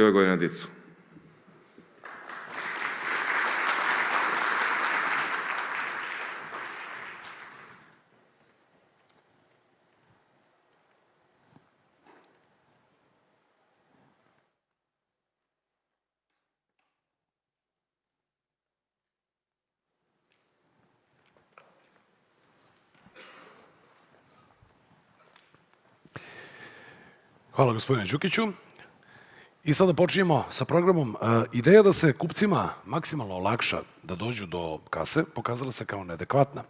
ove godine na DIDS-u. Hvala gospodine Đukiću. I sada počinjemo sa programom. Ideja da se kupcima maksimalno olakša da dođu do kase pokazala se kao neadekvatna,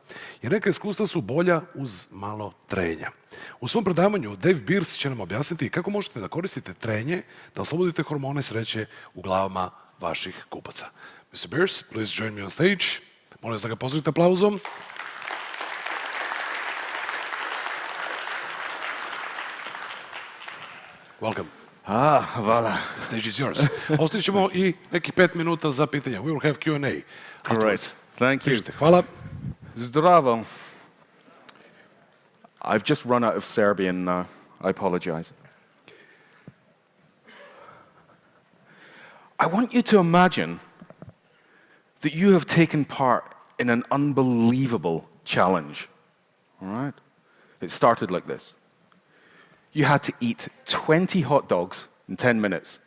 jer neka iskustva su bolja uz malo trenja. U svom predavanju Birss će nam objasniti kako možete da koristite trenje da oslobodite hormone sreće u glavama vaših kupaca. Mr. Birss, please join me on stage. Molim vas da ga pozdravite aplauzom. Welcome. Hvala. The stage is yours. Ostavit ćemo i neki 5 minuta za pitanja. We will have Q&A. Great. Thank you. Hvala. Zdravo. I've just run out of Serbian now. I apologize. I want you to imagine that you have taken part in an unbelievable challenge. All right? It started like this. You had to eat 20 hot dogs in 10 minutes.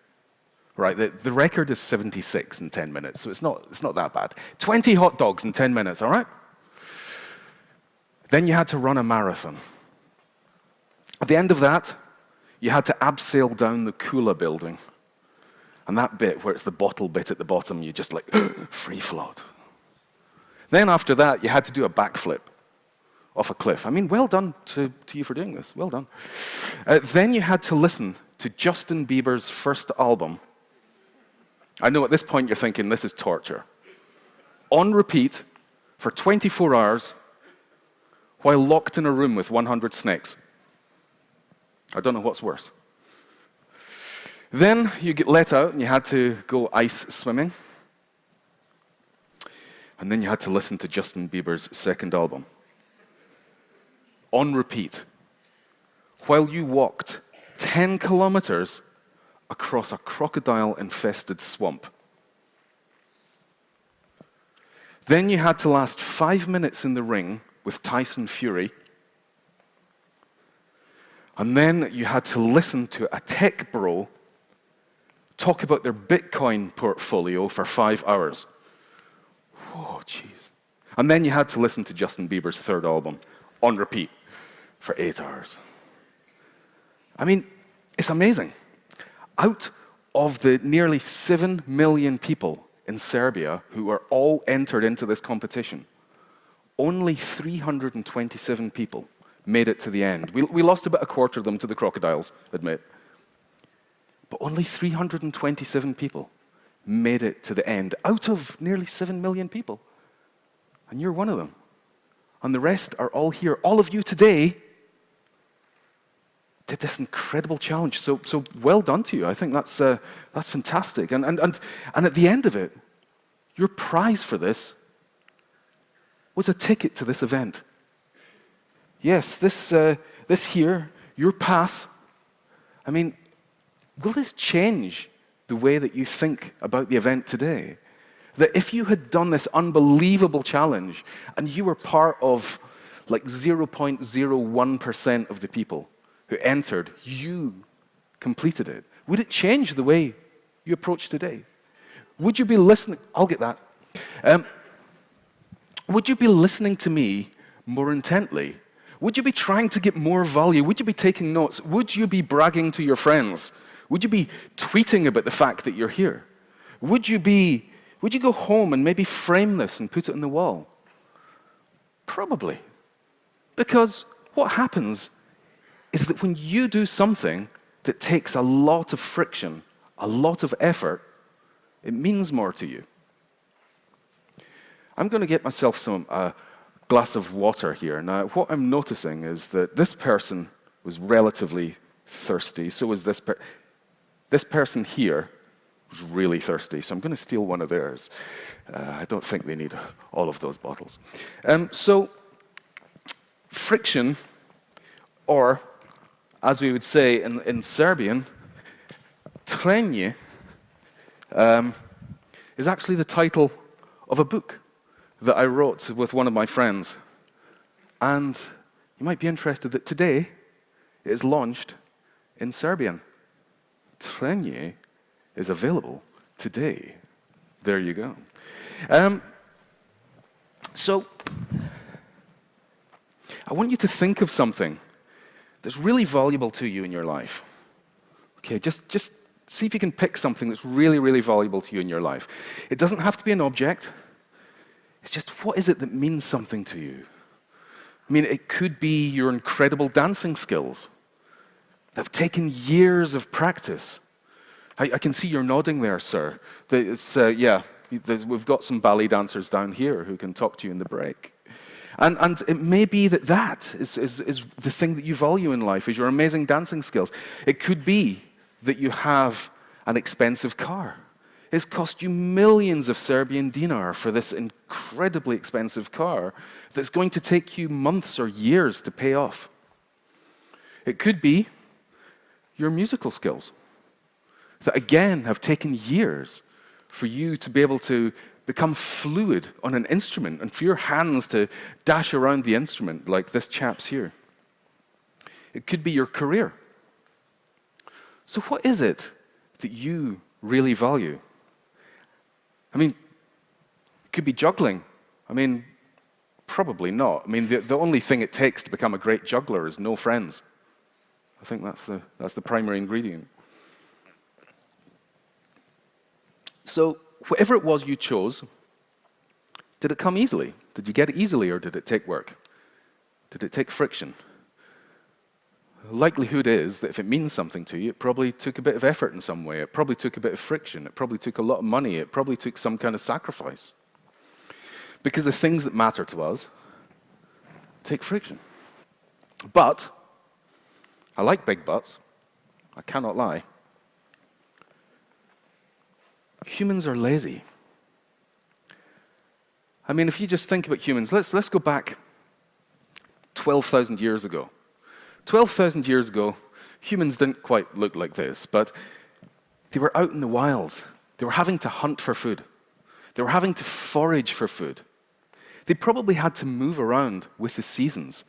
Right? The record is 76 in 10 minutes, so it's not that bad. 20 hot dogs in 10 minutes, all right? Then you had to run a marathon. At the end of that, you had to abseil down the Kula building. And that bit, where it's the bottle bit at the bottom, you just like free float. Then after that, you had to do a backflip off a cliff. I mean, well done to you for doing this. Well done. Then you had to listen to Justin Bieber's first album. I know at this point you're thinking, this is torture. On repeat for 24 hours while locked in a room with 100 snakes. I don't know what's worse. Then you get let out and you had to go ice swimming. And then you had to listen to Justin Bieber's second album. On repeat, while you walked 10 kilometers across a crocodile-infested swamp. Then you had to last 5 minutes in the ring with Tyson Fury. And then you had to listen to a tech bro talk about their Bitcoin portfolio for 5 hours. Oh, jeez. And then you had to listen to Justin Bieber's third album on repeat for 8 hours. I mean, it's amazing. Out of the nearly 7 million people in Serbia who are all entered into this competition, only 327 people made it to the end. We lost about a quarter of them to the crocodiles, admit. But only 327 people made it to the end, out of nearly 7 million people. And you're one of them. And the rest are all here. All of you today did this incredible challenge. So well done to you. I think that's fantastic. And at the end of it, your prize for this was a ticket to this event. Yes, this here, your pass. I mean, will this change the way that you think about the event today? That if you had done this unbelievable challenge and you were part of like 0.01% of the people who entered, you completed it, would it change the way you approach today? Would you be listening? I'll get that. Would you be listening to me more intently? Would you be trying to get more value? Would you be taking notes? Would you be bragging to your friends? Would you be tweeting about the fact that you're here? Would you go home and maybe frame this and put it on the wall? Probably. Because what happens is that when you do something that takes a lot of friction, a lot of effort, it means more to you. I'm going to get myself some glass of water here. Now, what I'm noticing is that this person was relatively thirsty, so was this person. This person here was really thirsty, so I'm going to steal one of theirs. I don't think they need all of those bottles. So, friction, or as we would say in Serbian, trenje, is actually the title of a book that I wrote with one of my friends. And you might be interested that today it is launched in Serbian. Trenje is available today. There you go. So, I want you to think of something that's really valuable to you in your life. Okay, just see if you can pick something that's really, really valuable to you in your life. It doesn't have to be an object. It's just, what is it that means something to you? I mean, it could be your incredible dancing skills that have taken years of practice. I can see you're nodding there, sir. We've got some ballet dancers down here who can talk to you in the break. And it may be that is the thing that you value in life, is your amazing dancing skills. It could be that you have an expensive car. It's cost you millions of Serbian dinar for this incredibly expensive car that's going to take you months or years to pay off. It could be your musical skills that, again, have taken years for you to be able to become fluid on an instrument and for your hands to dash around the instrument like this chap's here. It could be your career. So what is it that you really value? I mean, it could be juggling. I mean, probably not. I mean, the only thing it takes to become a great juggler is no friends. I think that's the primary ingredient. So, whatever it was you chose, did it come easily? Did you get it easily, or did it take work? Did it take friction? The likelihood is that if it means something to you, it probably took a bit of effort in some way. It probably took a bit of friction. It probably took a lot of money. It probably took some kind of sacrifice. Because the things that matter to us take friction. But, I like big buts. I cannot lie. Humans are lazy. I mean, if you just think about humans, let's go back 12,000 years ago. 12,000 years ago, humans didn't quite look like this, but they were out in the wilds. They were having to hunt for food. They were having to forage for food. They probably had to move around with the seasons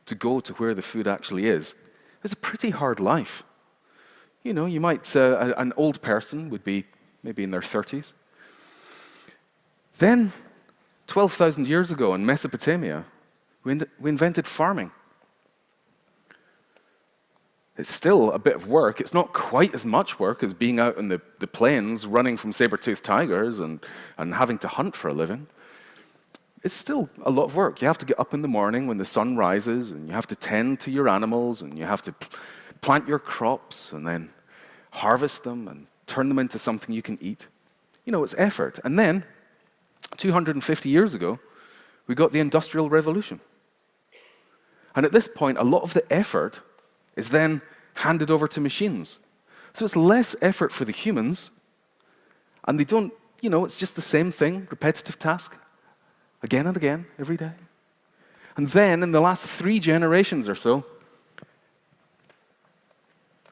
to go to where the food actually is. It was a pretty hard life. You know, you might, an old person would be maybe in their 30s. Then, 12,000 years ago in Mesopotamia, we invented farming. It's still a bit of work. It's not quite as much work as being out in the plains, running from saber-toothed tigers and having to hunt for a living. It's still a lot of work. You have to get up in the morning when the sun rises, and you have to tend to your animals, and you have to plant your crops, and then harvest them, and turn them into something you can eat. You know, it's effort. And then, 250 years ago, we got the Industrial Revolution. And at this point, a lot of the effort is then handed over to machines. So it's less effort for the humans, and they don't, you know, it's just the same thing, repetitive task, again and again, every day. And then, in the last 3 generations or so,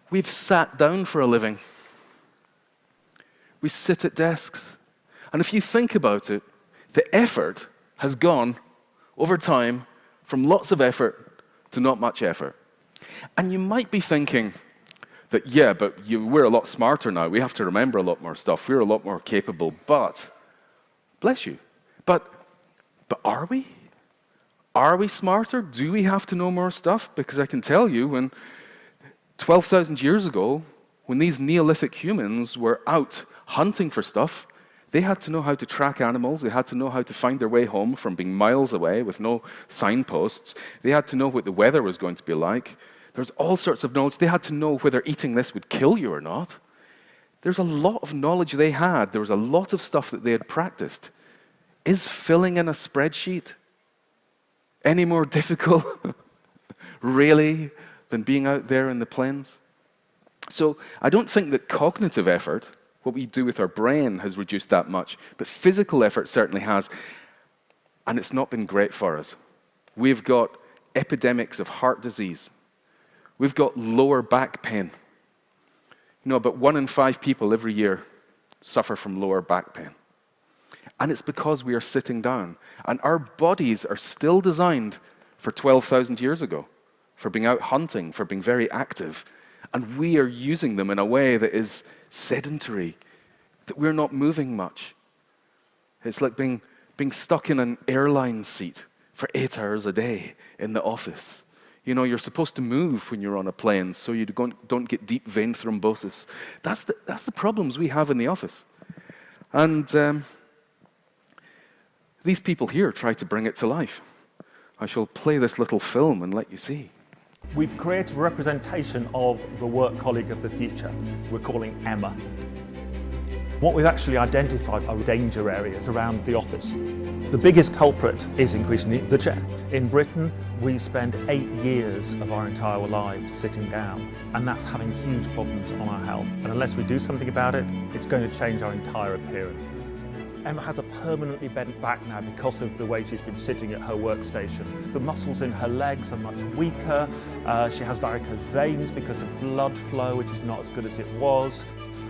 we've sat down for a living. We sit at desks. And if you think about it, the effort has gone, over time, from lots of effort to not much effort. And you might be thinking that, yeah, but we're a lot smarter now. We have to remember a lot more stuff. We're a lot more capable. But, bless you, but are we? Are we smarter? Do we have to know more stuff? Because I can tell you, when 12,000 years ago, when these Neolithic humans were out hunting for stuff, they had to know how to track animals. They had to know how to find their way home from being miles away with no signposts. They had to know what the weather was going to be like. There's all sorts of knowledge. They had to know whether eating this would kill you or not. There's a lot of knowledge they had. There was a lot of stuff that they had practiced. Is filling in a spreadsheet any more difficult, really, than being out there in the plains? So I don't think that cognitive effort, what we do with our brain, has reduced that much, but physical effort certainly has, and it's not been great for us. We've got epidemics of heart disease. We've got lower back pain. You know, about 1 in 5 people every year suffer from lower back pain. And it's because we are sitting down. And our bodies are still designed for 12,000 years ago, for being out hunting, for being very active. And we are using them in a way that is sedentary, that we're not moving much. It's like being stuck in an airline seat for 8 hours a day in the office. You know, you're supposed to move when you're on a plane so you don't get deep vein thrombosis. That's the problems we have in the office. And these people here try to bring it to life. I shall play this little film and let you see. We've created a representation of the work colleague of the future. We're calling Emma. What we've actually identified are danger areas around the office. The biggest culprit is increasingly the chair. In Britain, we spend 8 years of our entire lives sitting down, and that's having huge problems on our health. And unless we do something about it, it's going to change our entire appearance. Emma has a permanently bent back now because of the way she's been sitting at her workstation. The muscles in her legs are much weaker. She has varicose veins because of blood flow, which is not as good as it was.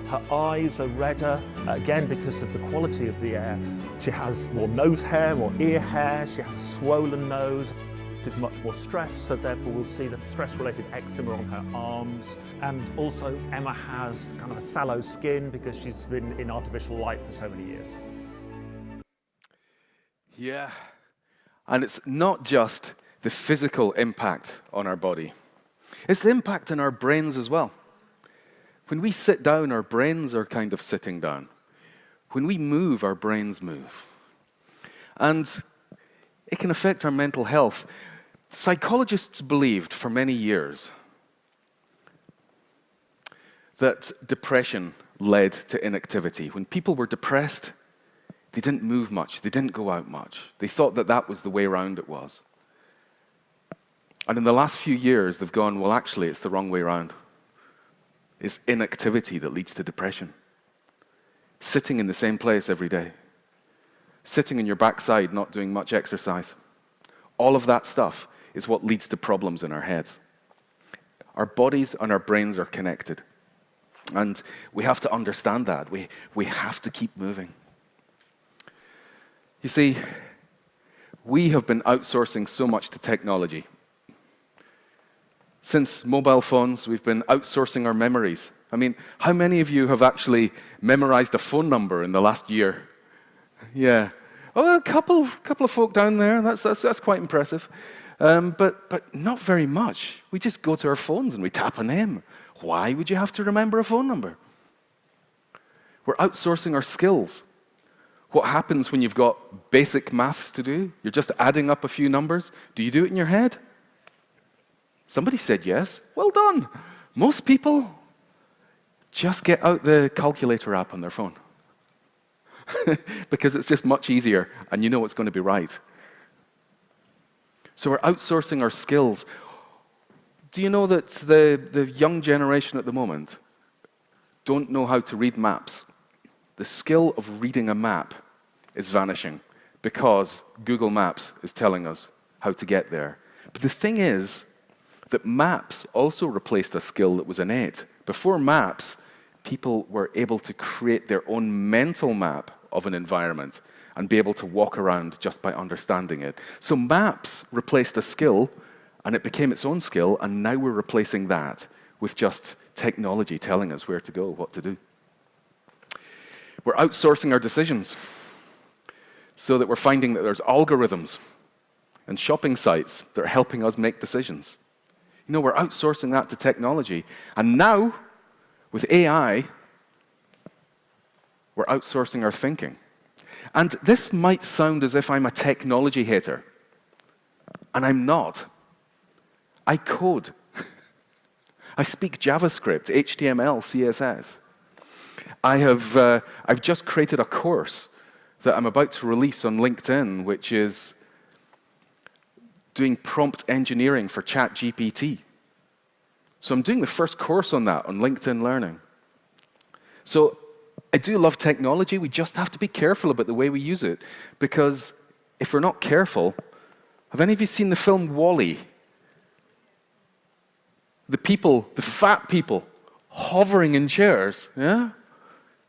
Her eyes are redder, again because of the quality of the air. She has more nose hair, more ear hair. She has a swollen nose. She's much more stressed, so therefore we'll see that stress-related eczema on her arms. And also Emma has kind of a sallow skin because she's been in artificial light for so many years. Yeah, and it's not just the physical impact on our body. It's the impact on our brains as well. When we sit down, our brains are kind of sitting down. When we move, our brains move. And it can affect our mental health. Psychologists believed for many years that depression led to inactivity. When people were depressed, they didn't move much, they didn't go out much. They thought that that was the way around it was. And in the last few years, they've gone, well, actually, it's the wrong way around. It's inactivity that leads to depression. Sitting in the same place every day. Sitting on your backside, not doing much exercise. All of that stuff is what leads to problems in our heads. Our bodies and our brains are connected. And we have to understand that. We have to keep moving. You see, we have been outsourcing so much to technology. Since mobile phones, we've been outsourcing our memories. I mean, how many of you have actually memorized a phone number in the last year? Yeah. Oh, a couple of folk down there. That's quite impressive. But not very much. We just go to our phones and we tap a name. Why would you have to remember a phone number? We're outsourcing our skills. What happens when you've got basic maths to do? You're just adding up a few numbers. Do you do it in your head? Somebody said yes. Well done. Most people just get out the calculator app on their phone because it's just much easier and you know it's going to be right. So we're outsourcing our skills. Do you know that the young generation at the moment don't know how to read maps? The skill of reading a map is vanishing because Google Maps is telling us how to get there. But the thing is that maps also replaced a skill that was innate. Before maps, people were able to create their own mental map of an environment and be able to walk around just by understanding it. So maps replaced a skill, and it became its own skill, and now we're replacing that with just technology telling us where to go, what to do. We're outsourcing our decisions so that we're finding that there's algorithms and shopping sites that are helping us make decisions. You know, we're outsourcing that to technology. And now, with AI, we're outsourcing our thinking. And this might sound as if I'm a technology hater. And I'm not. I code. I speak JavaScript, HTML, CSS. I've just created a course that I'm about to release on LinkedIn, which is doing prompt engineering for ChatGPT. So I'm doing the first course on that on LinkedIn Learning. So I do love technology. We just have to be careful about the way we use it, because if we're not careful, have any of you seen the film WALL-E? The fat people, hovering in chairs, yeah?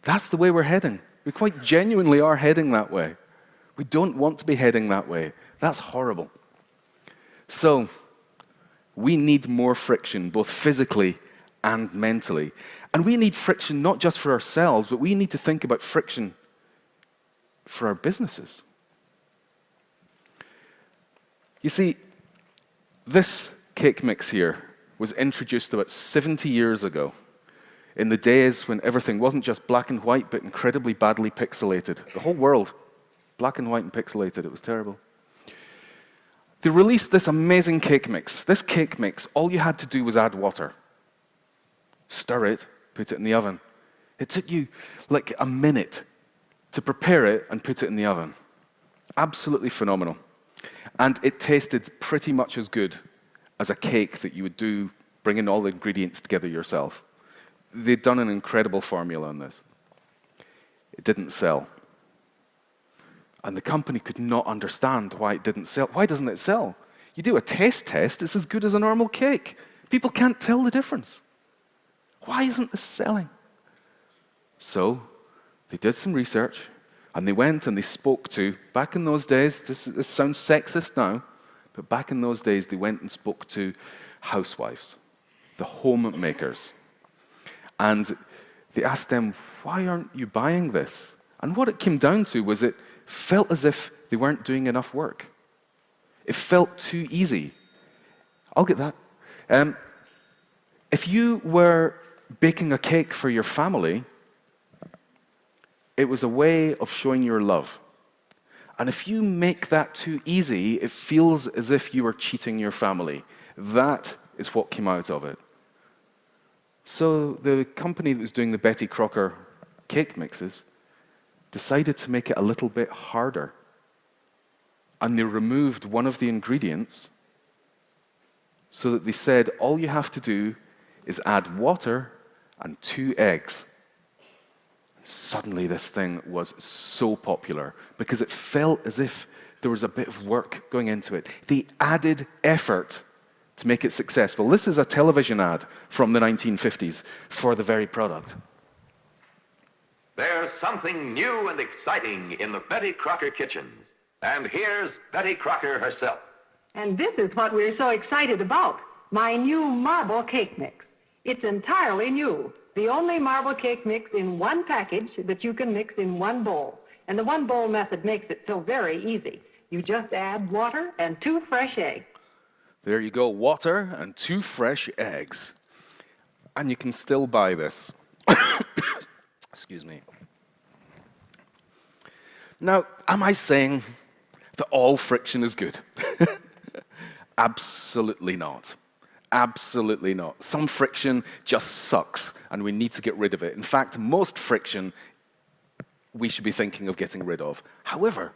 That's the way we're heading. We quite genuinely are heading that way. We don't want to be heading that way. That's horrible. So, we need more friction, both physically and mentally. And we need friction not just for ourselves, but we need to think about friction for our businesses. You see, this cake mix here was introduced about 70 years ago, in the days when everything wasn't just black and white, but incredibly badly pixelated. The whole world, black and white and pixelated. It was terrible. They released this amazing cake mix. This cake mix, all you had to do was add water. Stir it, put it in the oven. It took you like a minute to prepare it and put it in the oven. Absolutely phenomenal. And it tasted pretty much as good as a cake that you would do, bringing all the ingredients together yourself. They'd done an incredible formula on this. It didn't sell. And the company could not understand why it didn't sell. Why doesn't it sell? You do a taste test, it's as good as a normal cake. People can't tell the difference. Why isn't this selling? So they did some research, and they went and they spoke to, back in those days, this sounds sexist now, but back in those days they went and spoke to housewives, the homemakers. And they asked them, why aren't you buying this? And what it came down to was it felt as if they weren't doing enough work. It felt too easy. I'll get that. If you were baking a cake for your family, it was a way of showing your love. And if you make that too easy, it feels as if you are cheating your family. That is what came out of it. So the company that was doing the Betty Crocker cake mixes decided to make it a little bit harder. And they removed one of the ingredients so that they said, all you have to do is add water and 2 eggs. Suddenly this thing was so popular because it felt as if there was a bit of work going into it. They added effort to make it successful. This is a television ad from the 1950s for the very product. There's something new and exciting in the Betty Crocker kitchens. And here's Betty Crocker herself. And this is what we're so excited about, my new marble cake mix. It's entirely new. The only marble cake mix in one package that you can mix in one bowl. And the one bowl method makes it so very easy. You just add water and 2 fresh eggs. There you go, water and 2 fresh eggs. And you can still buy this. Excuse me. Now, am I saying that all friction is good? Absolutely not. Absolutely not. Some friction just sucks, and we need to get rid of it. In fact, most friction we should be thinking of getting rid of. However,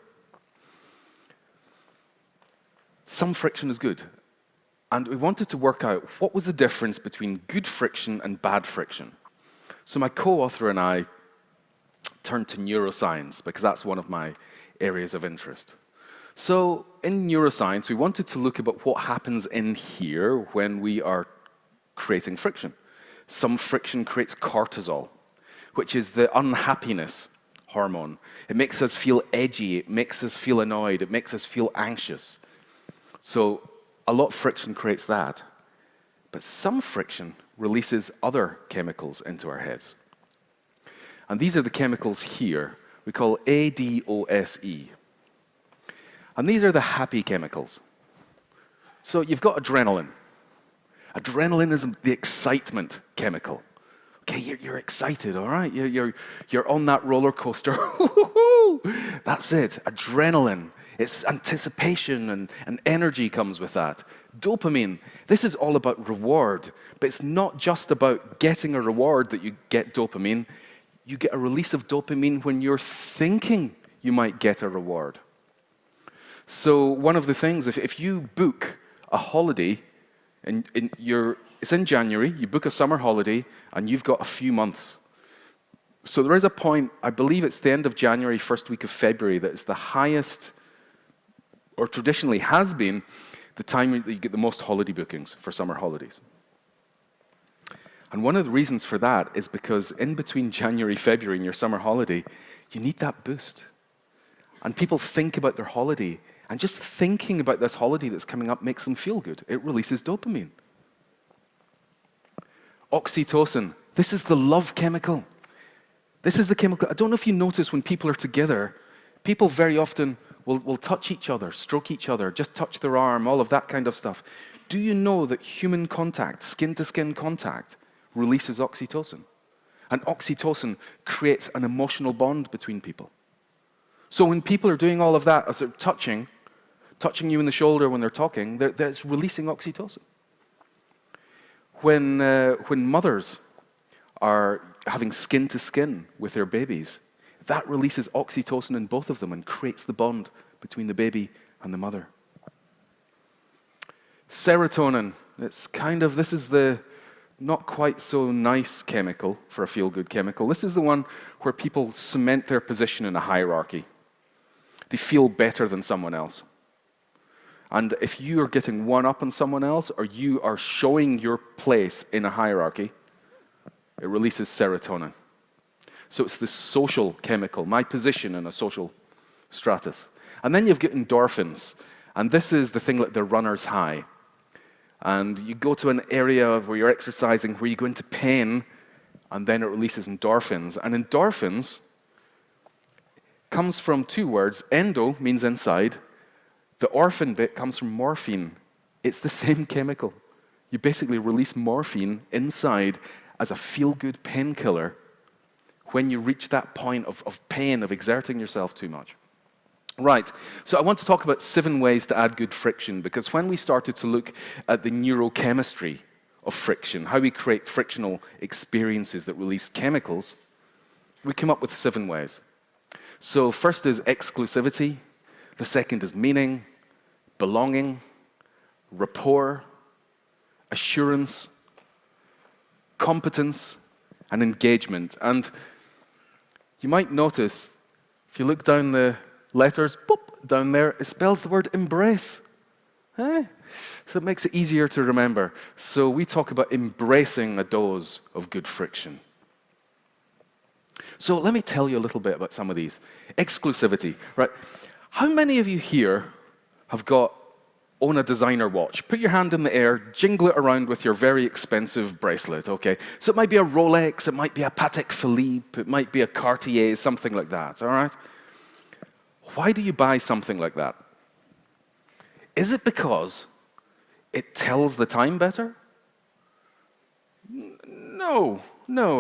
some friction is good. And we wanted to work out what was the difference between good friction and bad friction. So my co-author and I turned to neuroscience, because that's one of my areas of interest. So in neuroscience, we wanted to look at what happens in here when we are creating friction. Some friction creates cortisol, which is the unhappiness hormone. It makes us feel edgy, it makes us feel annoyed, it makes us feel anxious. So a lot of friction creates that. But some friction releases other chemicals into our heads. And these are the chemicals here. We call ADOSE. And these are the happy chemicals. So you've got adrenaline. Adrenaline is the excitement chemical. Okay, you're excited, all right? You're on that roller coaster. That's it, adrenaline. It's anticipation and energy comes with that. Dopamine, this is all about reward, but it's not just about getting a reward that you get dopamine. You get a release of dopamine when you're thinking you might get a reward. So one of the things, if you book a holiday, and it's in January, you book a summer holiday, and you've got a few months. So there is a point, I believe it's the end of January, first week of February, that is the highest, or traditionally has been, the time that you get the most holiday bookings for summer holidays. And one of the reasons for that is because in between January, February and your summer holiday, you need that boost. And people think about their holiday, and just thinking about this holiday that's coming up makes them feel good. It releases dopamine. Oxytocin, this is the love chemical. This is the chemical. I don't know if you notice when people are together, people very often will touch each other, stroke each other, just touch their arm, all of that kind of stuff. Do you know that human contact, skin-to-skin contact, releases oxytocin? And oxytocin creates an emotional bond between people. So when people are doing all of that, as they're touching you in the shoulder when they're talking, that's releasing oxytocin. When mothers are having skin-to-skin with their babies, that releases oxytocin in both of them and creates the bond between the baby and the mother. Serotonin, this is the not quite so nice chemical for a feel-good chemical. This is the one where people cement their position in a hierarchy. They feel better than someone else. And if you are getting one up on someone else, or you are showing your place in a hierarchy, it releases serotonin. So it's the social chemical, my position in a social stratus. And then you've got endorphins. And this is the thing like the runner's high. And you go to an area where you're exercising, where you go into pain, and then it releases endorphins. And endorphins comes from two words. Endo means inside. The orphan bit comes from morphine. It's the same chemical. You basically release morphine inside as a feel-good painkiller when you reach that point of pain, of exerting yourself too much. Right, so I want to talk about 7 ways to add good friction, because when we started to look at the neurochemistry of friction, how we create frictional experiences that release chemicals, we came up with 7 ways. So first is exclusivity, the second is meaning, belonging, rapport, assurance, competence, and engagement. And you might notice, if you look down the letters, boop, down there, it spells the word embrace. So it makes it easier to remember. So we talk about embracing a dose of good friction. So let me tell you a little bit about some of these. Exclusivity, right? How many of you here have own a designer watch? Put your hand in the air, jingle it around with your very expensive bracelet, okay? So it might be a Rolex, it might be a Patek Philippe, it might be a Cartier, something like that, all right? Why do you buy something like that? Is it because it tells the time better? No.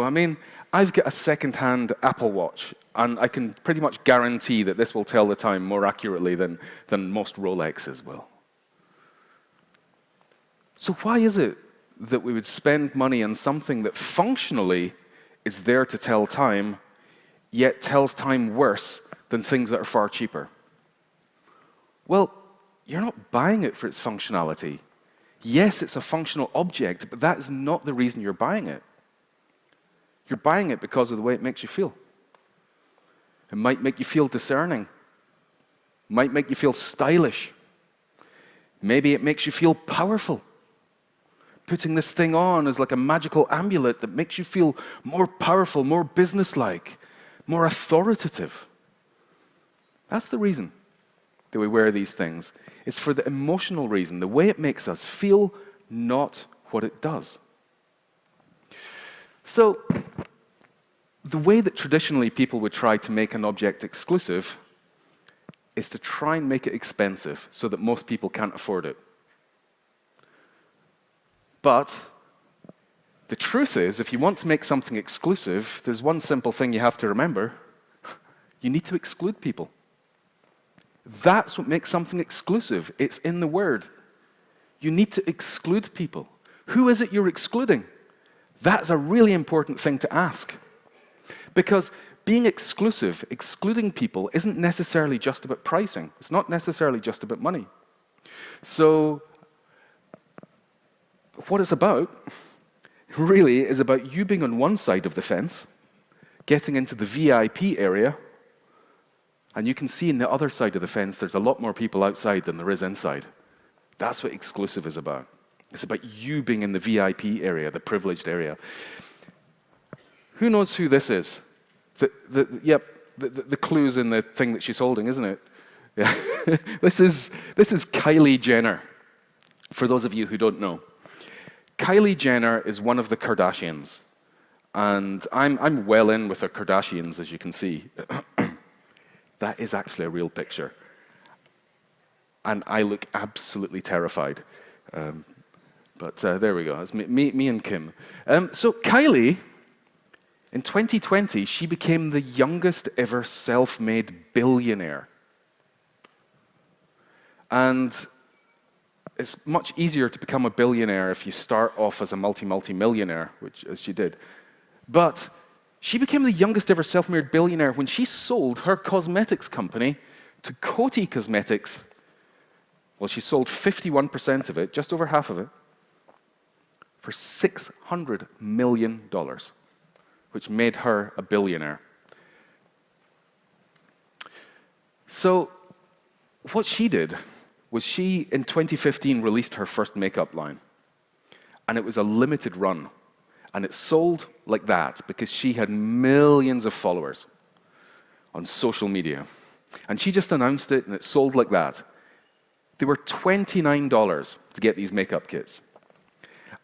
I mean, I've got a second-hand Apple Watch, and I can pretty much guarantee that this will tell the time more accurately than most Rolexes will. So why is it that we would spend money on something that functionally is there to tell time, yet tells time worse than things that are far cheaper? Well, you're not buying it for its functionality. Yes, it's a functional object, but that is not the reason you're buying it. You're buying it because of the way it makes you feel. It might make you feel discerning. It might make you feel stylish. Maybe it makes you feel powerful. Putting this thing on is like a magical amulet that makes you feel more powerful, more businesslike, more authoritative. That's the reason that we wear these things. It's for the emotional reason, the way it makes us feel, not what it does. So, the way that traditionally people would try to make an object exclusive is to try and make it expensive so that most people can't afford it. But the truth is, if you want to make something exclusive, there's one simple thing you have to remember. You need to exclude people. That's what makes something exclusive. It's in the word. You need to exclude people. Who is it you're excluding? That's a really important thing to ask. Because being exclusive, excluding people, isn't necessarily just about pricing. It's not necessarily just about money. So, what it's about, really, is about you being on one side of the fence, getting into the VIP area, and you can see in the other side of the fence there's a lot more people outside than there is inside. That's what exclusive is about. It's about you being in the VIP area, the privileged area. Who knows who this is? The clue's in the thing that she's holding, isn't it? Yeah. This is Kylie Jenner, for those of you who don't know. Kylie Jenner is one of the Kardashians. And I'm well in with the Kardashians, as you can see. That is actually a real picture. And I look absolutely terrified. But there we go. It's me and Kim. So Kylie, in 2020, she became the youngest ever self-made billionaire. And it's much easier to become a billionaire if you start off as a multi-millionaire, which as she did. But she became the youngest ever self-made billionaire when she sold her cosmetics company to Coty Cosmetics. Well, she sold 51% of it, just over half of it, for $600 million, which made her a billionaire. So what she did was she, in 2015, released her first makeup line. And it was a limited run. And it sold like that because she had millions of followers on social media. And she just announced it, and it sold like that. They were $29 to get these makeup kits.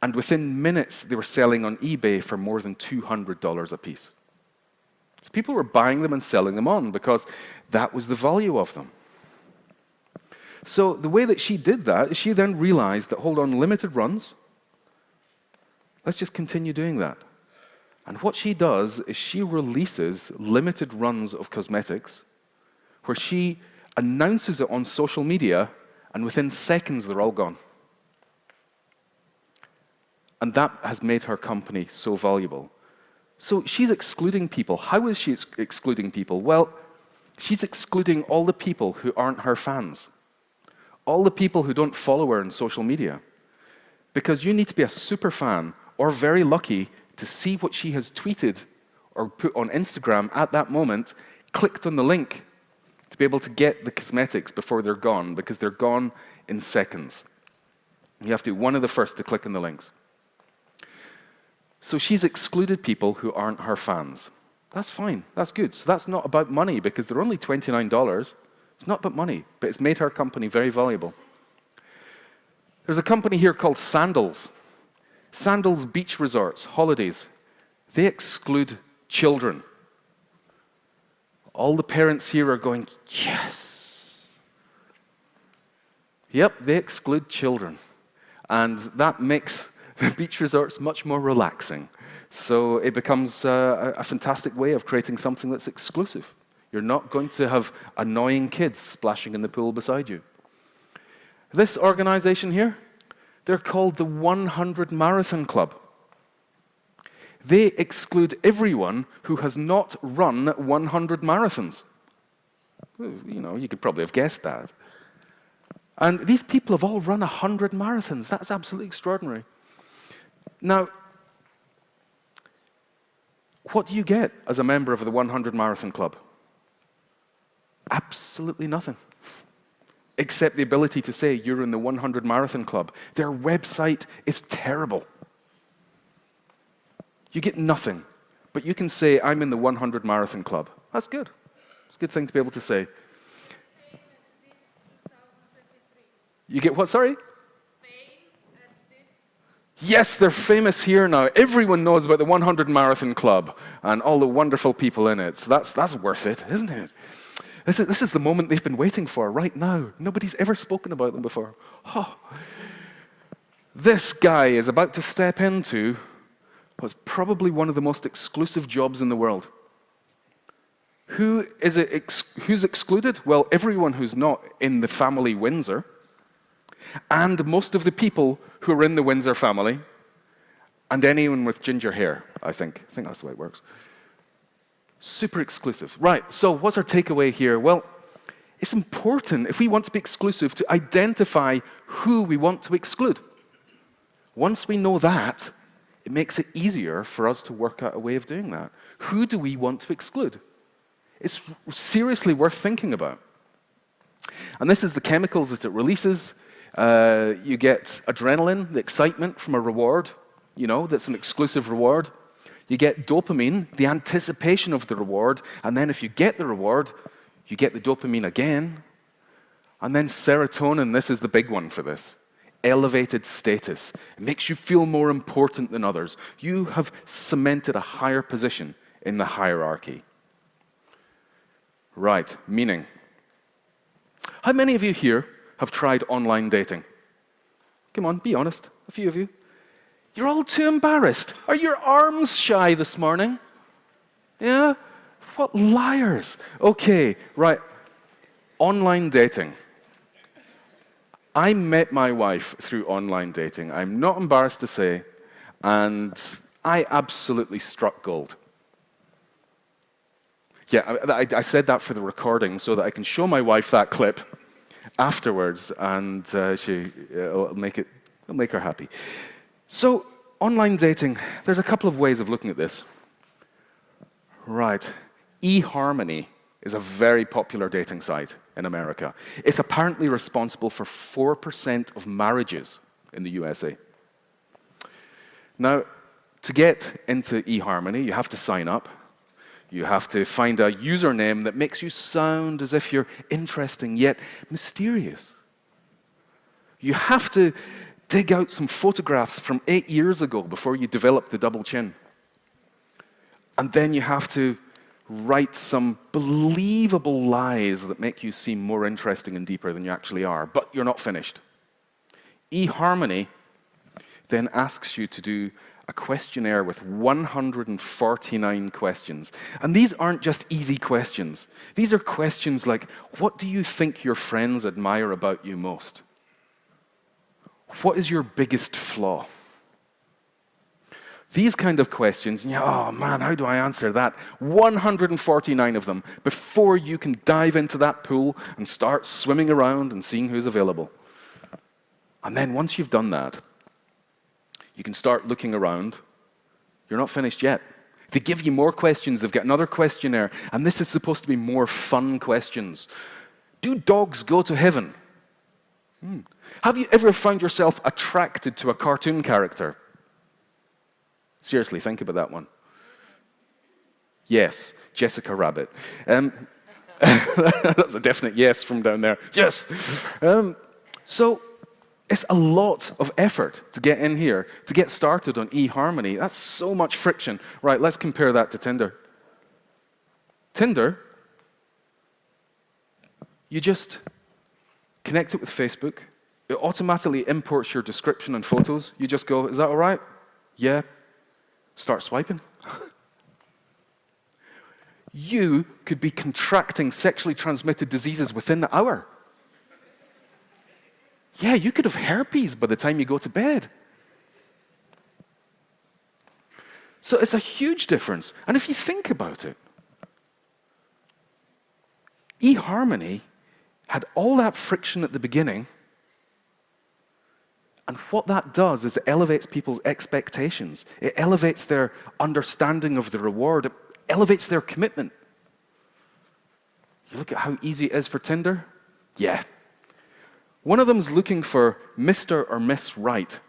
And within minutes, they were selling on eBay for more than $200 a piece. So people were buying them and selling them on because that was the value of them. So the way that she did that is she then realized that, hold on, limited runs, let's just continue doing that. And what she does is she releases limited runs of cosmetics where she announces it on social media, and within seconds, they're all gone. And that has made her company so valuable. So she's excluding people. How is she excluding people? Well, she's excluding all the people who aren't her fans, all the people who don't follow her on social media. Because you need to be a super fan or very lucky to see what she has tweeted or put on Instagram at that moment, clicked on the link to be able to get the cosmetics before they're gone, because they're gone in seconds. You have to be one of the first to click on the links. So she's excluded people who aren't her fans. That's fine. That's good. So that's not about money, because they're only $29. It's not about money, but it's made her company very valuable. There's a company here called Sandals. Sandals Beach Resorts, holidays. They exclude children. All the parents here are going, yes. Yep, they exclude children. And that makes the beach resorts much more relaxing. So it becomes a fantastic way of creating something that's exclusive. You're not going to have annoying kids splashing in the pool beside you. This organization here, they're called the 100 Marathon Club. They exclude everyone who has not run 100 marathons. You know, you could probably have guessed that. And these people have all run 100 marathons. That's absolutely extraordinary. Now, what do you get as a member of the 100 Marathon Club? Absolutely nothing, except the ability to say you're in the 100 Marathon Club. Their website is terrible. You get nothing, but you can say, I'm in the 100 Marathon Club. That's good. It's a good thing to be able to say. You get what, sorry? Yes, they're famous here now. Everyone knows about the 100 Marathon Club and all the wonderful people in it. So that's worth it, isn't it? This is the moment they've been waiting for right now. Nobody's ever spoken about them before. Oh. This guy is about to step into what's probably one of the most exclusive jobs in the world. Who's excluded? Well, everyone who's not in the family Windsor, and most of the people who are in the Windsor family, and anyone with ginger hair, I think. I think that's the way it works. Super exclusive. Right, so what's our takeaway here? Well, it's important, if we want to be exclusive, to identify who we want to exclude. Once we know that, it makes it easier for us to work out a way of doing that. Who do we want to exclude? It's seriously worth thinking about. And this is the chemicals that it releases. You get adrenaline, the excitement from a reward, that's an exclusive reward. You get dopamine, the anticipation of the reward, and then if you get the reward, you get the dopamine again. And then serotonin, this is the big one for this. Elevated status. It makes you feel more important than others. You have cemented a higher position in the hierarchy. Right, meaning. How many of you here have tried online dating? Come on, be honest, a few of you. You're all too embarrassed. Are your arms shy this morning? Yeah? What liars. Okay, right. Online dating. I met my wife through online dating. I'm not embarrassed to say, and I absolutely struck gold. Yeah, I said that for the recording so that I can show my wife that clip afterwards, and it'll make her happy. So, online dating, there's a couple of ways of looking at this. Right. eHarmony is a very popular dating site in America. It's apparently responsible for 4% of marriages in the USA. Now, to get into eHarmony, you have to sign up. You have to find a username that makes you sound as if you're interesting yet mysterious. You have to dig out some photographs from 8 years ago before you develop the double chin. And then you have to write some believable lies that make you seem more interesting and deeper than you actually are, but you're not finished. eHarmony then asks you to do a questionnaire with 149 questions. And these aren't just easy questions. These are questions like, what do you think your friends admire about you most? What is your biggest flaw? These kind of questions, oh man, how do I answer that? 149 of them before you can dive into that pool and start swimming around and seeing who's available. And then once you've done that, you can start looking around. You're not finished yet. They give you more questions. They've got another questionnaire. And this is supposed to be more fun questions. Do dogs go to heaven? Have you ever found yourself attracted to a cartoon character? Seriously, think about that one. Yes, Jessica Rabbit. That's a definite yes from down there. Yes. So it's a lot of effort to get in here, to get started on eHarmony. That's so much friction. Right, let's compare that to Tinder. Tinder, you just connect it with Facebook. It automatically imports your description and photos. You just go, is that all right? Yeah. Start swiping. You could be contracting sexually transmitted diseases within the hour. Yeah, you could have herpes by the time you go to bed. So it's a huge difference. And if you think about it, eHarmony had all that friction at the beginning, and what that does is it elevates people's expectations. It elevates their understanding of the reward. It elevates their commitment. You look at how easy it is for Tinder? Yeah. One of them's looking for Mr. or Miss Right,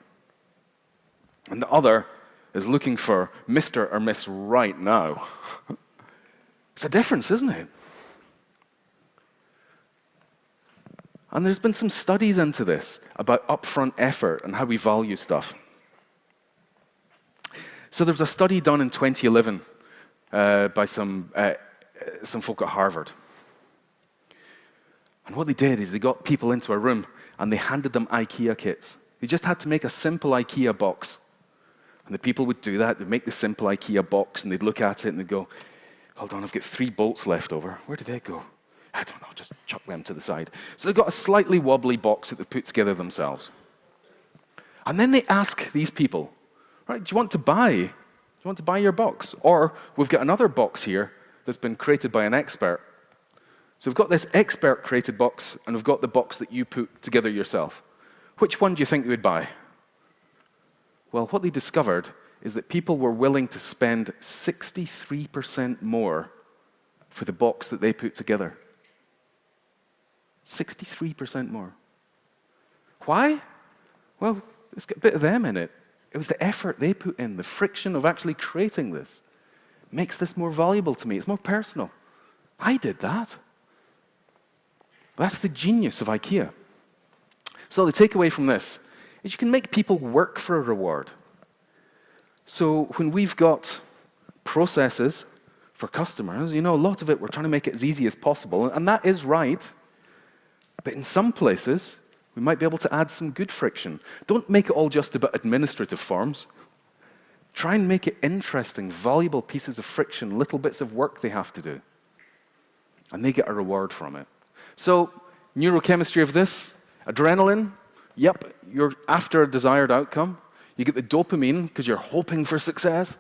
and the other is looking for Mr. or Miss Right Now. It's a difference, isn't it? And there's been some studies into this about upfront effort and how we value stuff. So there was a study done in 2011 by some folk at Harvard. And what they did is they got people into a room and they handed them IKEA kits. They just had to make a simple IKEA box. And the people would do that. They'd make the simple IKEA box and they'd look at it and they'd go, hold on, I've got 3 bolts left over. Where did they go? I don't know, just chuck them to the side. So they've got a slightly wobbly box that they've put together themselves. And then they ask these people, right, do you want to buy your box? Or we've got another box here that's been created by an expert. So we've got this expert-created box, and we've got the box that you put together yourself. Which one do you think you would buy? Well, what they discovered is that people were willing to spend 63% more for the box that they put together. 63% more. Why? Well, it's got a bit of them in it. It was the effort they put in, the friction of actually creating this. Makes this more valuable to me. It's more personal. I did that. That's the genius of IKEA. So the takeaway from this is you can make people work for a reward. So when we've got processes for customers, a lot of it, we're trying to make it as easy as possible, and that is right. But in some places, we might be able to add some good friction. Don't make it all just about administrative forms. Try and make it interesting, valuable pieces of friction, little bits of work they have to do. And they get a reward from it. So, neurochemistry of this, adrenaline, yep, you're after a desired outcome. You get the dopamine because you're hoping for success.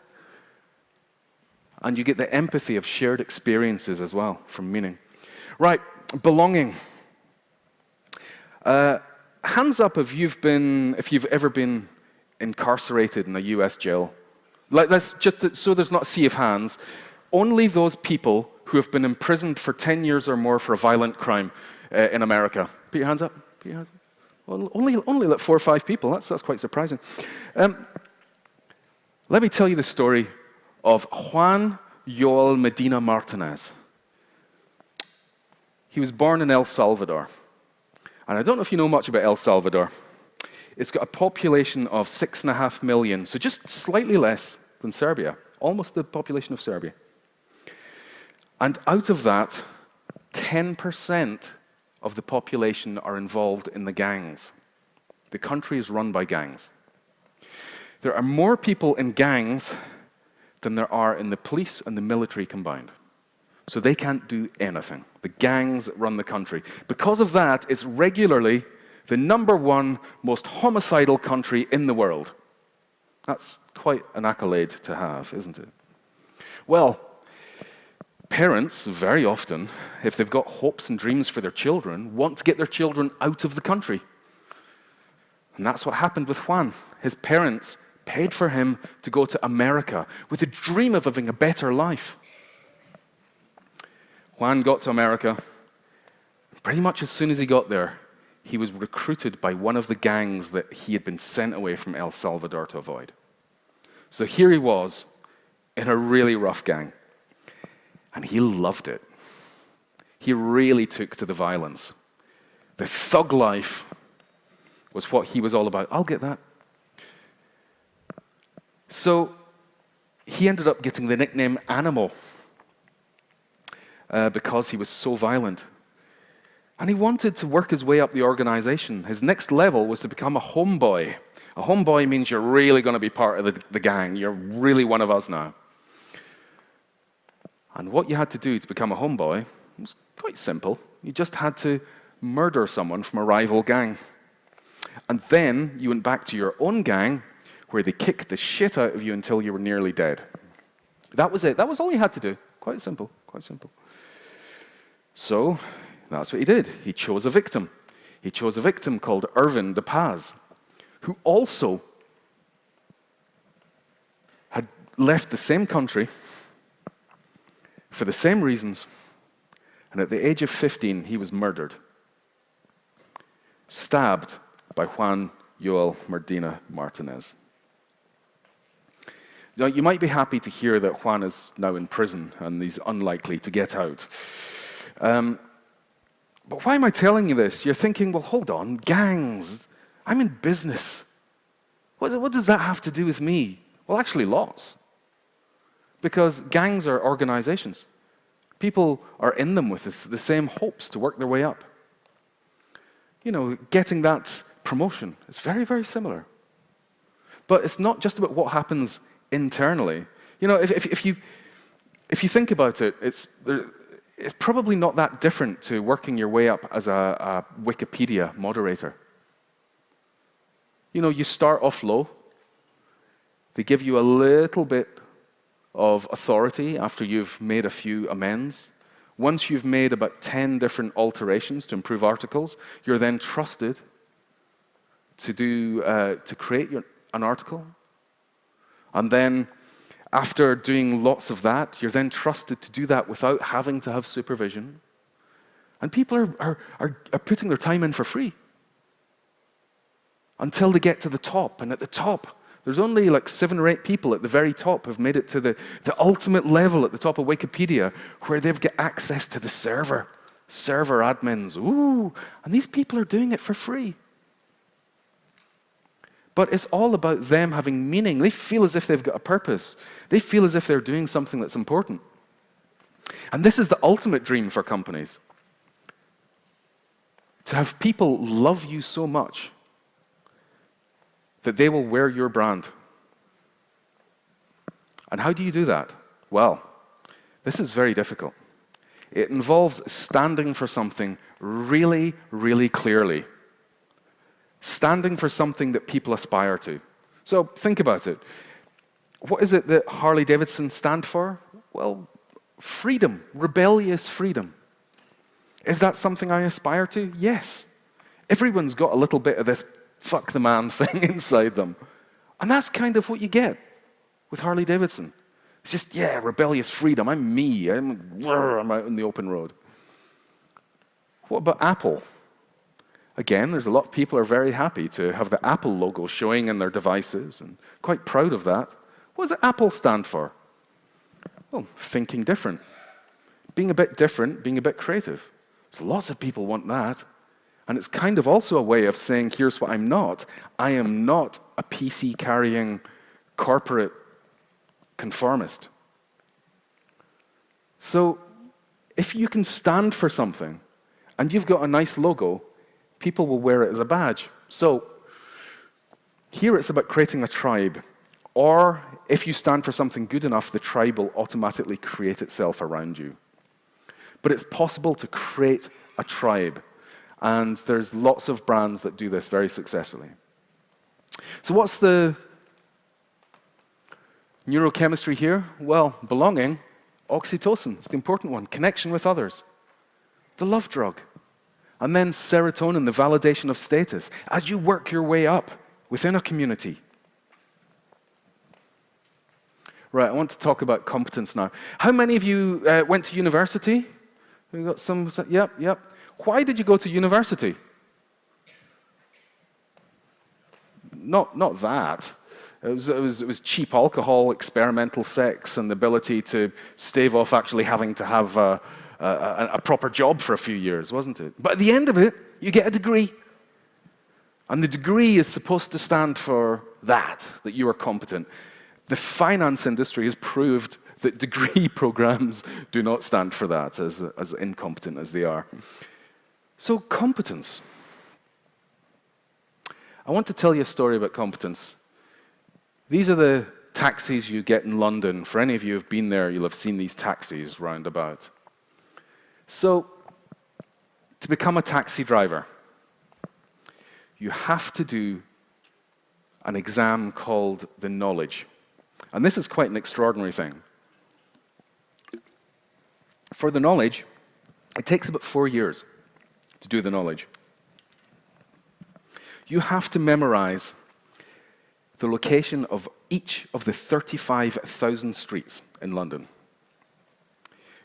And you get the empathy of shared experiences as well, from meaning. Right, belonging. Hands up if you've ever been incarcerated in a US jail. Let's just, so there's not a sea of hands. Only those people who have been imprisoned for 10 years or more for a violent crime in America. Put your hands up. Put your hands up. Well, only like 4 or 5 people. That's quite surprising. Let me tell you the story of Juan Joel Medina Martinez. He was born in El Salvador. And I don't know if you know much about El Salvador. It's got a population of 6.5 million, so just slightly less than Serbia, almost the population of Serbia. And out of that, 10% of the population are involved in the gangs. The country is run by gangs. There are more people in gangs than there are in the police and the military combined. So they can't do anything. The gangs run the country. Because of that, it's regularly the #1 most homicidal country in the world. That's quite an accolade to have, isn't it? Well, parents, very often, if they've got hopes and dreams for their children, want to get their children out of the country. And that's what happened with Juan. His parents paid for him to go to America with a dream of having a better life. Juan got to America. Pretty much as soon as he got there, he was recruited by one of the gangs that he had been sent away from El Salvador to avoid. So here he was in a really rough gang. And he loved it. He really took to the violence. The thug life was what he was all about. I'll get that. So he ended up getting the nickname Animal because he was so violent. And he wanted to work his way up the organization. His next level was to become a homeboy. A homeboy means you're really going to be part of the gang. You're really one of us now. And what you had to do to become a homeboy was quite simple. You just had to murder someone from a rival gang. And then you went back to your own gang, where they kicked the shit out of you until you were nearly dead. That was it. That was all you had to do. Quite simple, quite simple. So that's what he did. He chose a victim. He chose a victim called Irvin de Paz, who also had left the same country for the same reasons, and at the age of 15, he was murdered, stabbed by Juan Joel Medina Martinez. Now, you might be happy to hear that Juan is now in prison and he's unlikely to get out. But why am I telling you this? You're thinking, well, hold on, gangs. I'm in business. What does that have to do with me? Well, actually, lots. Because gangs are organizations. People are in them with the same hopes to work their way up. You know, getting that promotion is very, very similar. But it's not just about what happens internally. You know, if you think about it, it's probably not that different to working your way up as a Wikipedia moderator. You know, you start off low. They give you a little bit of authority after you've made a few amends. Once you've made about 10 different alterations to improve articles, you're then trusted to create an article. And then after doing lots of that, you're then trusted to do that without having to have supervision. And people are putting their time in for free. until they get to the top. And at the top, there's only like 7 or 8 people at the very top who've made it to the ultimate level at the top of Wikipedia, where they've got access to the server admins. Ooh, and these people are doing it for free. But it's all about them having meaning. They feel as if they've got a purpose. They feel as if they're doing something that's important. And this is the ultimate dream for companies. To have people love you so much that they will wear your brand. And how do you do that? Well, this is very difficult. It involves standing for something really, really clearly. Standing for something that people aspire to. So think about it. What is it that Harley-Davidson stand for? Well, freedom, rebellious freedom. Is that something I aspire to? Yes. Everyone's got a little bit of this fuck the man thing inside them. And that's kind of what you get with Harley-Davidson. It's just, yeah, rebellious freedom. I'm me. I'm out in the open road. What about Apple? Again, there's a lot of people who are very happy to have the Apple logo showing in their devices and quite proud of that. What does Apple stand for? Well, thinking different. Being a bit different, being a bit creative. So lots of people want that. And it's kind of also a way of saying, here's what I'm not. I am not a PC-carrying corporate conformist. So if you can stand for something and you've got a nice logo, people will wear it as a badge. So here it's about creating a tribe. Or if you stand for something good enough, the tribe will automatically create itself around you. But it's possible to create a tribe. And there's lots of brands that do this very successfully. So what's the neurochemistry here? Well, belonging, oxytocin is the important one. Connection with others, the love drug. And then serotonin, the validation of status, as you work your way up within a community. Right, I want to talk about competence now. How many of you went to university? We got some, yep. Why did you go to university? Not that. It was cheap alcohol, experimental sex, and the ability to stave off actually having to have a proper job for a few years, wasn't it? But at the end of it, you get a degree. And the degree is supposed to stand for that you are competent. The finance industry has proved that degree programs do not stand for that, as incompetent as they are. So competence. I want to tell you a story about competence. These are the taxis you get in London. For any of you who have been there, you'll have seen these taxis round about. So, to become a taxi driver, you have to do an exam called the knowledge. And this is quite an extraordinary thing. For the knowledge, it takes about 4 years to do the knowledge. You have to memorize the location of each of the 35,000 streets in London.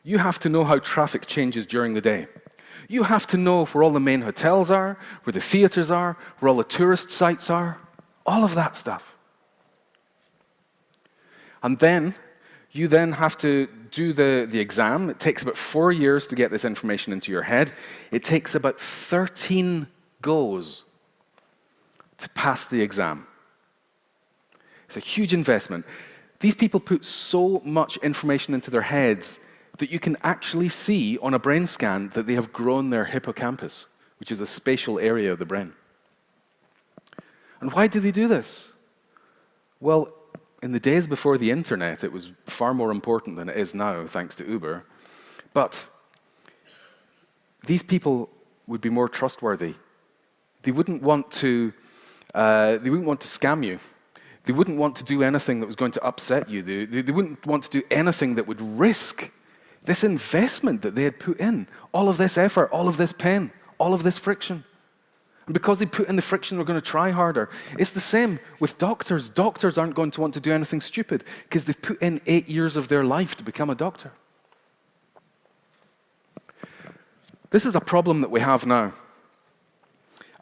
You have to know how traffic changes during the day. You have to know where all the main hotels are, where the theaters are, where all the tourist sites are, all of that stuff. And then, you then have to do the exam. It takes about 4 years to get this information into your head. It takes about 13 goes to pass the exam. It's a huge investment. These people put so much information into their heads that you can actually see on a brain scan that they have grown their hippocampus, which is a spatial area of the brain. And why do they do this? Well, in the days before the internet, it was far more important than it is now, thanks to Uber. But these people would be more trustworthy. They wouldn't want to scam you. They wouldn't want to do anything that was going to upset you. They wouldn't want to do anything that would risk this investment that they had put in, all of this effort, all of this pain, all of this friction. And because they put in the friction, we're going to try harder. It's the same with doctors. Doctors aren't going to want to do anything stupid because they've put in 8 years of their life to become a doctor. This is a problem that we have now.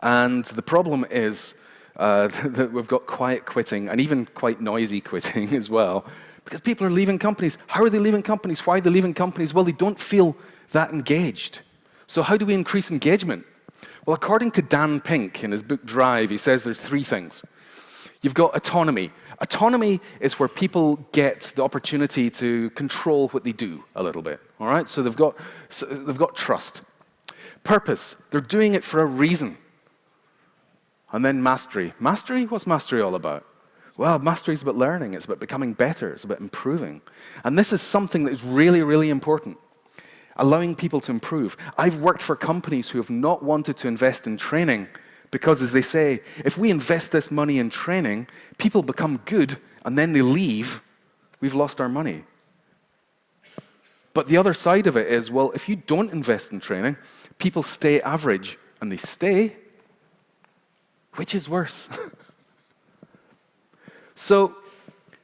And the problem is We've got quiet quitting and even quite noisy quitting as well, because people are leaving companies. How are they leaving companies? Why are they leaving companies? Well, they don't feel that engaged. So how do we increase engagement? Well, according to Dan Pink in his book Drive, he says there's 3 things. You've got autonomy. Autonomy is where people get the opportunity to control what they do a little bit, all right? So they've got trust. Purpose, they're doing it for a reason. And then mastery. Mastery, what's mastery all about? Well, mastery is about learning, it's about becoming better, it's about improving. And this is something that is really, really important. Allowing people to improve. I've worked for companies who have not wanted to invest in training because, as they say, if we invest this money in training, people become good and then they leave, we've lost our money. But the other side of it is, well, if you don't invest in training, people stay average and they stay. Which is worse? So,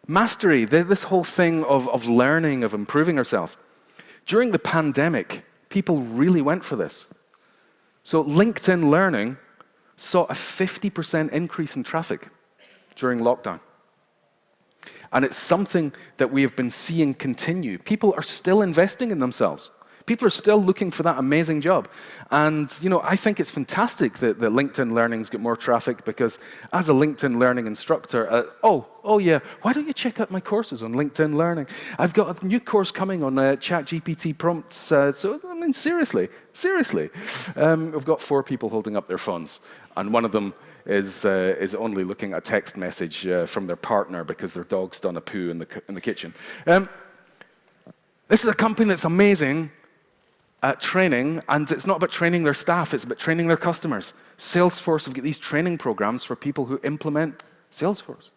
mastery, this whole thing of learning, of improving ourselves. During the pandemic, people really went for this. So LinkedIn Learning saw a 50% increase in traffic during lockdown. And it's something that we have been seeing continue. People are still investing in themselves. People are still looking for that amazing job. And I think it's fantastic that LinkedIn Learning's got more traffic, because as a LinkedIn Learning instructor, oh yeah, why don't you check out my courses on LinkedIn Learning? I've got a new course coming on ChatGPT prompts. So, I mean, seriously. I've got 4 people holding up their phones, and one of them is only looking at a text message from their partner because their dog's done a poo in the kitchen. This is a company that's amazing at training, and it's not about training their staff, it's about training their customers. Salesforce have got these training programs for people who implement Salesforce.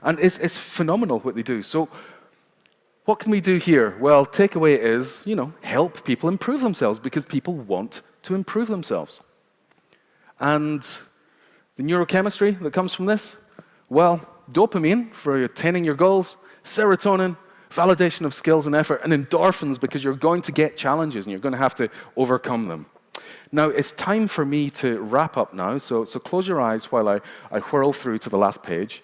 And it's phenomenal what they do. So what can we do here? Well, takeaway is, help people improve themselves, because people want to improve themselves. And the neurochemistry that comes from this, well, dopamine for attaining your goals, serotonin, validation of skills and effort, and endorphins because you're going to get challenges and you're going to have to overcome them. Now, it's time for me to wrap up now, so close your eyes while I whirl through to the last page.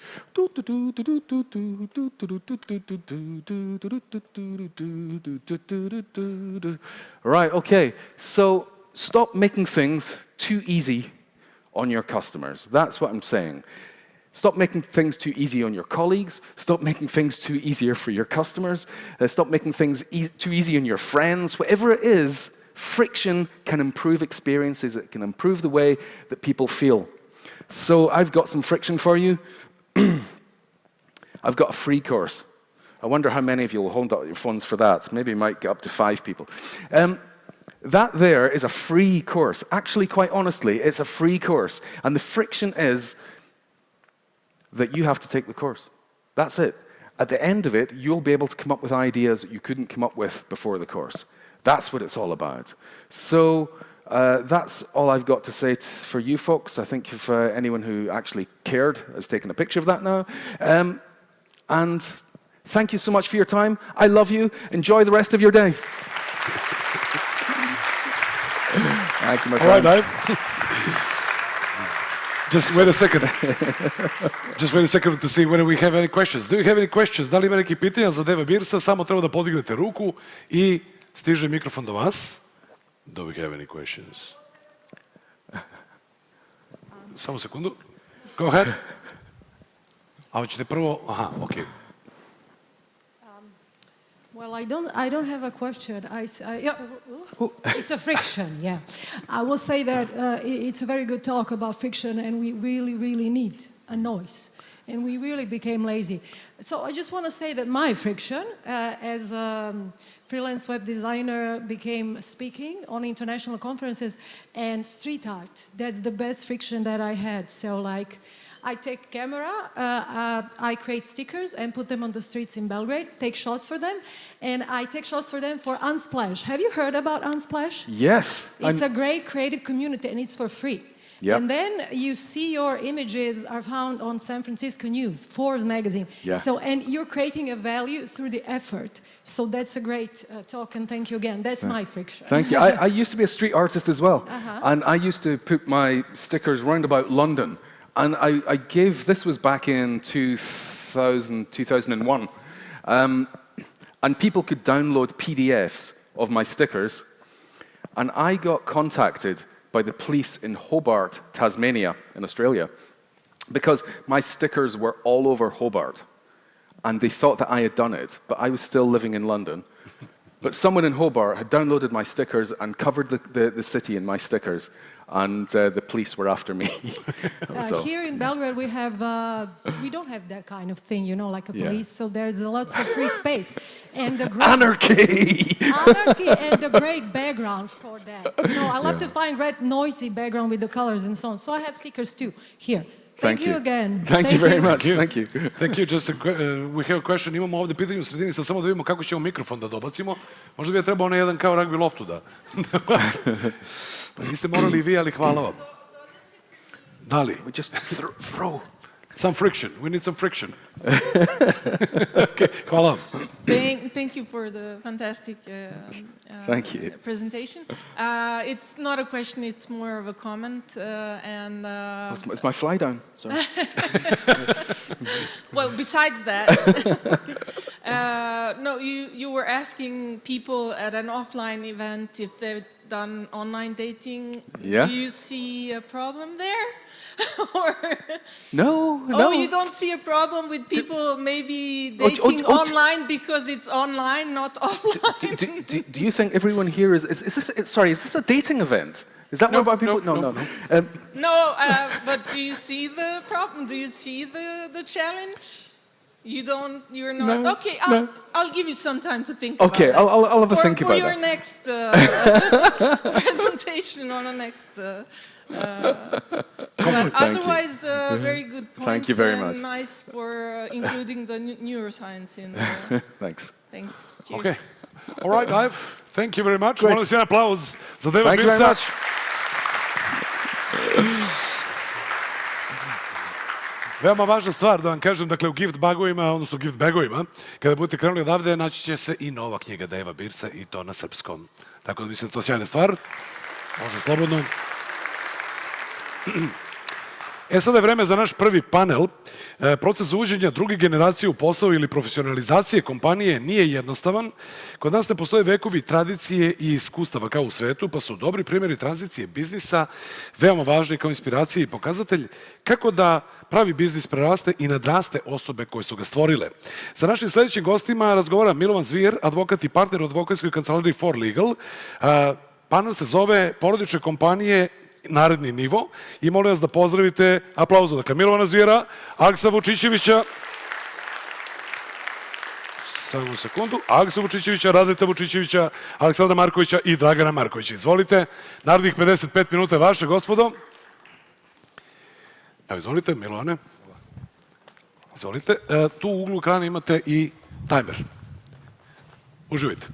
Right, okay, so stop making things too easy on your customers. That's what I'm saying. Stop making things too easy on your colleagues. Stop making things too easier for your customers. Stop making things too easy on your friends. Whatever it is, friction can improve experiences. It can improve the way that people feel. So I've got some friction for you. I've got a free course. I wonder how many of you will hold up your phones for that. Maybe it might get up to 5 people. That there is a free course. Actually, quite honestly, it's a free course. And the friction is that you have to take the course. That's it. At the end of it, you'll be able to come up with ideas that you couldn't come up with before the course. That's what it's all about. So that's all I've got to say for you folks. I think if anyone who actually cared has taken a picture of that now. And thank you so much for your time. I love you. Enjoy the rest of your day. Thank you, my friend. All right, Dave. Just wait a second. Just wait a second to see whether we have any questions. Do you have any questions? Da li ima neki pitanja za Deva Birssa? Samo treba da podignete ruku i stiže mikrofon do vas. Do we have any questions? Samo sekundu. Go ahead. A hoćete prvo? Aha, okay. Well, I don't have a question. It's a friction, yeah. I will say that it's a very good talk about friction, and we really, really need a noise. And we really became lazy. So I just want to say that my friction as a freelance web designer became speaking on international conferences and street art. That's the best friction that I had. So like, I take camera, I create stickers and put them on the streets in Belgrade, take shots for them, and I take shots for them for Unsplash. Have you heard about Unsplash? Yes. It's a great creative community, and it's for free. Yep. And then you see your images are found on San Francisco News, Forbes magazine. Yeah. So, and you're creating a value through the effort. So that's a great talk, and thank you again. That's my friction. Thank you. I used to be a street artist as well. And I used to put my stickers round about London. And I gave, this was back in 2001, and people could download PDFs of my stickers, and I got contacted by the police in Hobart, Tasmania, in Australia, because my stickers were all over Hobart, and they thought that I had done it, but I was still living in London. But someone in Hobart had downloaded my stickers and covered the city in my stickers, and the police were after me. So. Here in Belgrade, we don't have that kind of thing, you know, like a police. So there's lots of free space, and the great Anarchy and the great background for that. You know, I love to find red noisy background with the colors and so on. So I have stickers too here. Thank you again. Thank you very much. Thank you. Thank you. Just we have a question. Imamo ovdje pitanje u sredini, sad samo da vidimo kako ćemo mikrofon da dobacimo. Možda bi je trebao onaj jedan kao rugby loptu da Pa niste morali i vi, ali hvala vam. Da li? We just throw. Some friction. We need some friction. Okay, hvala vam. Thank you for the fantastic Thank you. presentation. It's not a question, it's more of a comment. It's my fly down. Sorry. Well, besides that, no, you were asking people at an offline event if they've done online dating. Yeah. Do you see a problem there? Or No. Oh, you don't see a problem with people maybe dating online because it's online, not offline? Do you think everyone here is this a dating event? Is that why people? No. No, but do you see the problem? Do you see the challenge? You don't. You're not. No, okay, no. I'll give you some time to think. Okay, about it. I'll have a think about for your that. next presentation on the next. But otherwise, very good points. Thank you very much. Nice for including the neuroscience in. Thanks. Thanks. Cheers. Okay. All right, Ive. Thank you very much. Great. Molim se jedan aplauz za Deva Thank you very Birssa. much. Veoma važna stvar da vam kažem, dakle u gift bagovima, odnosno gift bagovima, kada budete krenuli odavde, naći će se i nova knjiga Deva Birssa i to na srpskom. Tako da mislim da to je sjajna stvar. Može slobodno. Sada je vreme za naš prvi panel. Proces uvođenja druge generacije u posao ili profesionalizacije kompanije nije jednostavan. Kod nas ne postoje vekovi tradicije i iskustava kao u svetu, pa su dobri primjeri tranzicije biznisa veoma važni kao inspiracija i pokazatelj kako da pravi biznis preraste i nadraste osobe koje su ga stvorile. Sa našim sledećim gostima razgovara Milovan Zvir, advokat i partner u advokatskoj kancelariji For Legal. Panel se zove Porodične kompanije naredni nivo i molim vas da pozdravite aplauzom. Dakle, Milovana Zvijera, Aksa Vučićevića, samo sekundu, Aksa Vučićevića, Radeta Vučićevića, Aleksandra Markovića i Dragana Markovića. Izvolite, narednih 55 minuta je vaše, gospodo. Evo, izvolite, Milovane. Izvolite. Tu u uglu ekrana imate i tajmer. Uživajte.